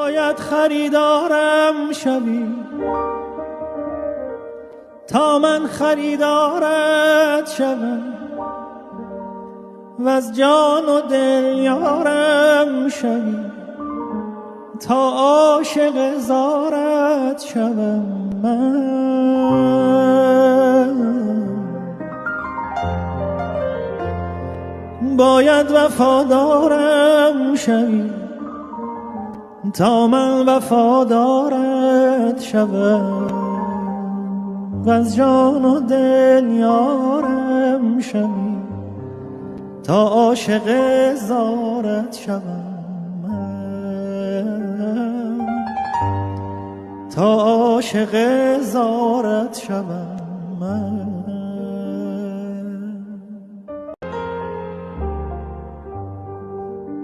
باید خریدارم شوی تا من خریدارت شوم و از جان و دل یارم شوی تا عاشق زارت شوم من. باید وفادارم شوی تا من وفادارت شوم و از جان و دل یارم شوی تا عاشق زارت شوم من. تا عاشق زارت شوم من.